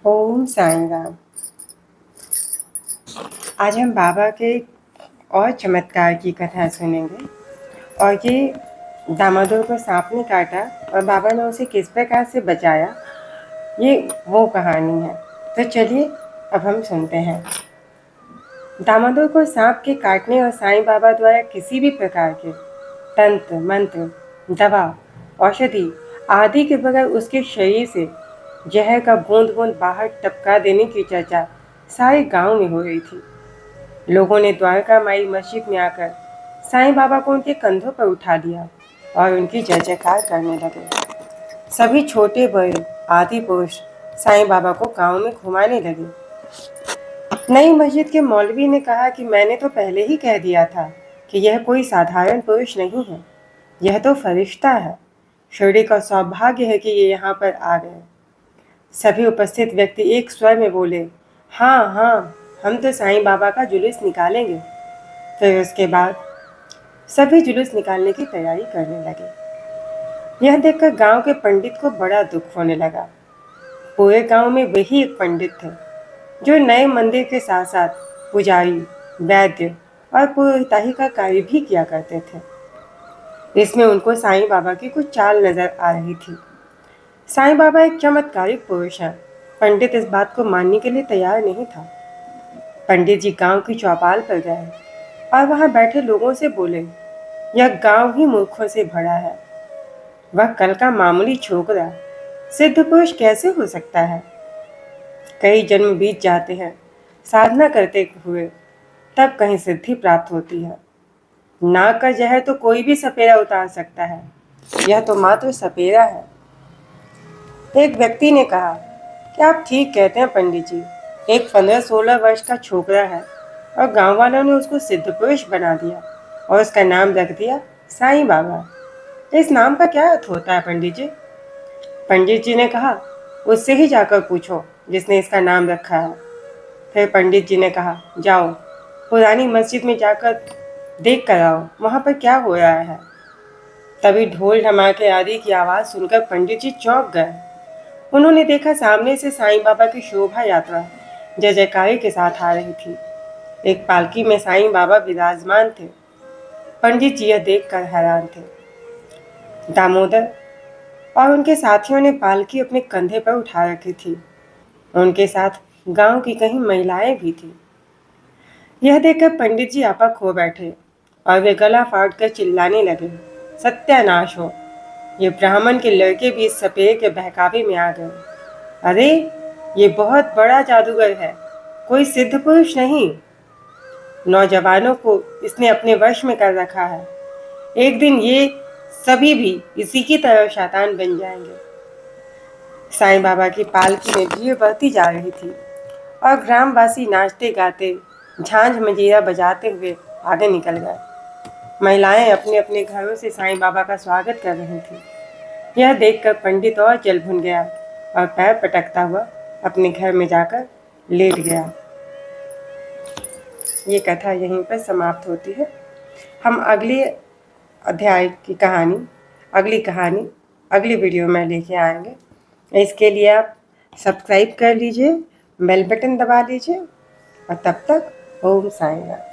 ओम साईं राम। आज हम बाबा के और चमत्कार की कथा सुनेंगे। और ये दामोदर को सांप ने काटा और बाबा ने उसे किस प्रकार से बचाया, ये वो कहानी है। तो चलिए अब हम सुनते हैं। दामोदर को सांप के काटने और साईं बाबा द्वारा किसी भी प्रकार के तंत्र मंत्र, दवा, औषधि आदि के बगैर उसके शरीर से जहर का बूंद बूंद बाहर टपका देने की चर्चा सारे गांव में हो रही थी। लोगों ने द्वारका माई मस्जिद में आकर साईं बाबा को उनके कंधों पर उठा लिया और उनकी जय जयकार करने लगे। सभी छोटे बड़े आदि पुरुष साईं बाबा को गांव में घुमाने लगे। नई मस्जिद के मौलवी ने कहा कि मैंने तो पहले ही कह दिया था कि यह कोई साधारण पुरुष नहीं है, यह तो फरिश्ता है। शिरडी का सौभाग्य है कि ये यहाँ पर आ गए। सभी उपस्थित व्यक्ति एक स्वर में बोले, हाँ हाँ, हम तो साईं बाबा का जुलूस निकालेंगे। फिर उसके बाद सभी जुलूस निकालने की तैयारी करने लगे। यह देखकर गांव के पंडित को बड़ा दुख होने लगा। पूरे गांव में वही एक पंडित थे जो नए मंदिर के साथ साथ पुजारी, वैद्य और पुरोहिताई का कार्य भी किया करते थे। इसमें उनको साईं बाबा की कुछ चाल नजर आ रही थी। साईं बाबा एक चमत्कारिक पुरुष हैं। पंडित इस बात को मानने के लिए तैयार नहीं था। पंडित जी गांव की चौपाल पर गए और वहां बैठे लोगों से बोले, यह गांव ही मूर्खों से भरा है। वह कल का मामूली छोकरा सिद्ध पुरुष कैसे हो सकता है? कई जन्म बीत जाते हैं साधना करते हुए, तब कहीं सिद्धि प्राप्त होती है। नाक का जहर तो कोई भी सपेरा उतार सकता है, यह तो मात्र सपेरा है। एक व्यक्ति ने कहा कि आप ठीक कहते हैं पंडित जी, एक 15-16 वर्ष का छोकरा है और गांव वालों ने उसको सिद्ध पुरुष बना दिया और उसका नाम रख दिया साईं बाबा। इस नाम का क्या अर्थ होता है पंडित जी? पंडित जी ने कहा, उससे ही जाकर पूछो जिसने इसका नाम रखा है। फिर पंडित जी ने कहा, जाओ पुरानी मस्जिद में जाकर देख कर आओ, वहाँ पर क्या हो रहा है। तभी ढोल धमाके आदि की आवाज़ सुनकर पंडित जी चौंक गए। उन्होंने देखा सामने से साईं बाबा की शोभा यात्रा जय जयकारी के साथ आ रही थी। एक पालकी में साईं बाबा विराजमान थे। पंडित जी यह देखकर हैरान थे। दामोदर और उनके साथियों ने पालकी अपने कंधे पर उठा रखी थी। उनके साथ गांव की कई महिलाएं भी थी। यह देखकर पंडित जी आपा खो बैठे और वे गला फाड़ कर चिल्लाने लगे, सत्यानाश हो, ये ब्राह्मण के लड़के भी इस सपेरे के बहकावे में आ गए। अरे ये बहुत बड़ा जादूगर है, कोई सिद्ध पुरुष नहीं। नौजवानों को इसने अपने वश में कर रखा है। एक दिन ये सभी भी इसी की तरह शैतान बन जाएंगे। साईं बाबा की पालकी में भीड़ बढ़ती जा रही थी और ग्रामवासी नाचते गाते, झांझ मंजीरा बजाते हुए आगे निकल गए। महिलाएं अपने अपने घरों से साईं बाबा का स्वागत कर रही थी। यह देखकर पंडित और जल भुन गया और पैर पटकता हुआ अपने घर में जाकर लेट गया। ये कथा यहीं पर समाप्त होती है। हम अगले अध्याय की कहानी, अगली वीडियो में लेके आएंगे। इसके लिए आप सब्सक्राइब कर लीजिए, बेल बटन दबा लीजिए और तब तक ओम साईं राम।